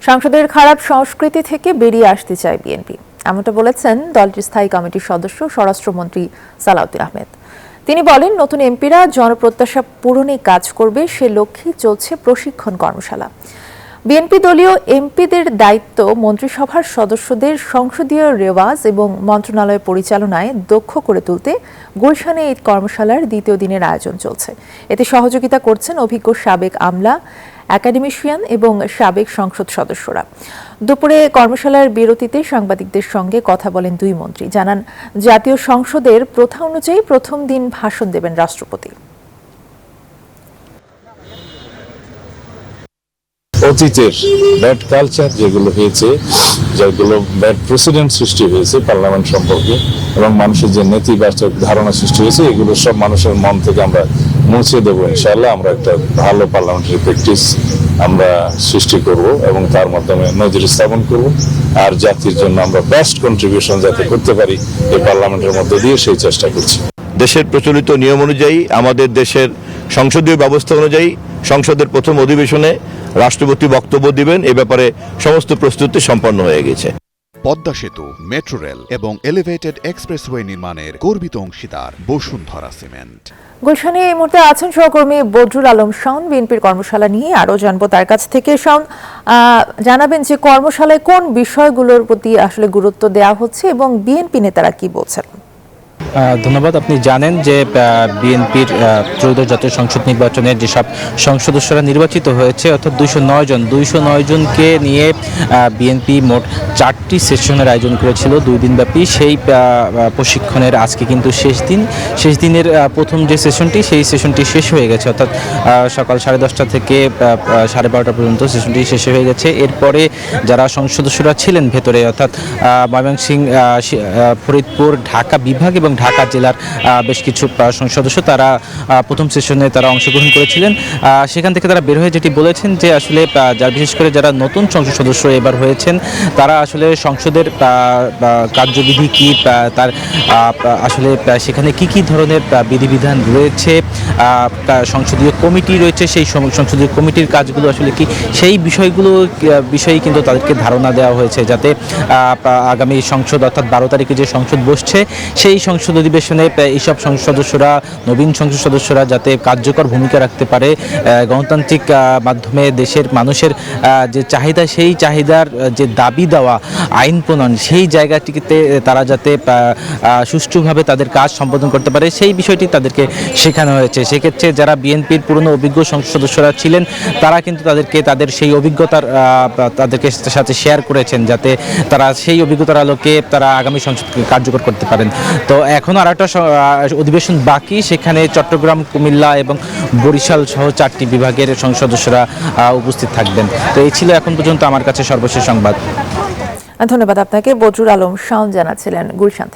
সংসদের খারাপ সংস্কৃতি থেকে বেরিয়ে আসতে চায় বিএনপি, এমনটা বলেছেন দলটির স্থায়ী কমিটির সদস্য স্বরাষ্ট্রমন্ত্রী সালাউদ্দিন আহমেদ। তিনি বলেন, নতুন এমপিরা জনপ্রত্যাশা পূরণে কাজ করবে, সে লক্ষ্যে চলছে প্রশিক্ষণ কর্মশালা। বিএনপি দলীয় এমপিদের দায়িত্ব মন্ত্রিসভার সদস্যদের সংসদীয় রেওয়াজ এবং মন্ত্রণালয় পরিচালনায় দক্ষ করে তুলতে গুলশানে এই কর্মশালার দ্বিতীয় দিনের আয়োজন চলছে। এতে সহযোগিতা করছেন অভিজ্ঞ সাবেক আমলা, একাডেমিশিয়ান এবং সাবেক সংসদ সদস্যরা। দুপুরে কর্মশালার বিরতিতে সাংবাদিকদের সঙ্গে কথা বলেন দুই মন্ত্রী, জানান জাতীয় সংসদের প্রথা অনুযায়ী প্রথম দিন ভাষণ দেবেন রাষ্ট্রপতি। অতীতের ব্যাড কালচার যেগুলো হয়েছে, যেগুলো ব্যাড প্রেসিডেন্ট সৃষ্টি হয়েছে পার্লামেন্ট সম্পর্কে এবং মানুষের যে নেতিবাচক ধারণা সৃষ্টি হয়েছে, এগুলো সব মানুষের মন থেকে আমরা মুছে দেবো ইনশাআল্লাহ। আমরা একটা ভালো পার্লামেন্টারি প্র্যাকটিস আমরা সৃষ্টি করব এবং তার মাধ্যমে নজির স্থাপন করব, আর জাতির জন্য আমরা বেস্ট কন্ট্রিবিউশন যাতে করতে পারি এই পার্লামেন্টের মধ্যে দিয়ে সেই চেষ্টা করছি। দেশের প্রচলিত নিয়ম অনুযায়ী, আমাদের দেশের সংসদীয় ব্যবস্থা অনুযায়ী সংসদের প্রথম অধিবেশনে রাষ্ট্রপতি বক্তব্য দিবেন। এ ব্যাপারে সমস্ত প্রস্তুতি সম্পন্ন হয়ে গেছে। পদ্মা সেতু, মেট্রো রেল এবং এলিভেটেড এক্সপ্রেসওয়ে নির্মাণের গর্বিত অংশীদার বসুন্ধরা সিমেন্ট। গুলশানে এই মুহূর্তে আছেন সহকর্মী বদরুল আলম শাওন। বিএনপির কর্মশালা নিয়ে আরো জানবো তার কাছ থেকে। শাওন, জানাবেন যে কর্মশালায় কোন বিষয়গুলোর প্রতি আসলে গুরুত্ব দেওয়া হচ্ছে এবং বিএনপি নেতারা কি বলছেন? ধন্যবাদ। আপনি জানেন যে বিএনপির ত্রয়োদশ জাতীয় সংসদ নির্বাচনের যেসব সংসদ সদস্যরা নির্বাচিত হয়েছে, অর্থাৎ 209 জনকে নিয়ে বিএনপি মোট 4টি সেশনের আয়োজন করেছিল 2 দিনব্যাপী। সেই প্রশিক্ষণের আজকে কিন্তু শেষ দিনের প্রথম যে সেশনটি, সেই সেশনটি শেষ হয়ে গেছে, অর্থাৎ সকাল 10:30 থেকে 12:30 পর্যন্ত সেশনটি শেষ হয়ে গেছে। এরপরে যারা সংসদ সদস্যরা ছিলেন ভেতরে, অর্থাৎ ময়মনসিংহ, ফরিদপুর, ঢাকা বিভাগ এবং ঢাকা জেলার বেশ কিছু সংসদ সদস্য তারা প্রথম সেশনে তারা অংশগ্রহণ করেছিলেন। সেখান থেকে তারা বের হয়ে যেটি বলেছেন যে আসলে বিশেষ করে যারা নতুন সংসদ সদস্য এবার হয়েছেন, তারা আসলে সংসদের কার্যবিধি কি, তার আসলে সেখানে কি ধরনের বিধিবিধান রয়েছে, সংসদীয় কমিটি রয়েছে, সেই সংসদীয় কমিটির কাজগুলো আসলে কি, সেই বিষয়ে কিন্তু তাদেরকে ধারণা দেওয়া হয়েছে, যাতে আগামী সংসদ অর্থাৎ 12 তারিখে যে সংসদ বসছে, সেই সংসদ অধিবেশনে এইসব সংসদ সদস্যরা, নবীন সংসদ সদস্যরা যাতে কার্যকর ভূমিকা রাখতে পারে, গণতান্ত্রিক মাধ্যমে দেশের মানুষের যে চাহিদা, সেই চাহিদার যে দাবি দেওয়া, আইন প্রণয়ন, সেই জায়গাটিতে তারা যাতে সুষ্ঠুভাবে তাদের কাজ সম্পাদন করতে পারে, সেই বিষয়টি তাদেরকে শেখানো হয়েছে। সেক্ষেত্রে যারা বিএনপির পুরনো অভিজ্ঞ সংসদ সদস্যরা ছিলেন, তারা কিন্তু তাদের সেই অভিজ্ঞতার তাদেরকে সাথে শেয়ার করেছেন, যাতে তারা সেই অভিজ্ঞতার আলোকে তারা আগামী সংসদকে কার্যকর করতে পারেন। তো এখনও আর একটা অধিবেশন বাকি, সেখানে চট্টগ্রাম, কুমিল্লা এবং বরিশাল সহ 4টি বিভাগের সংসদ সদস্যরা উপস্থিত থাকবেন। তো এই ছিল এখন পর্যন্ত আমার কাছে সর্বশেষ সংবাদ। ধন্যবাদ আপনাকে। বদরুল আলম শাওন জানাচ্ছিলেন গুলশান থেকে।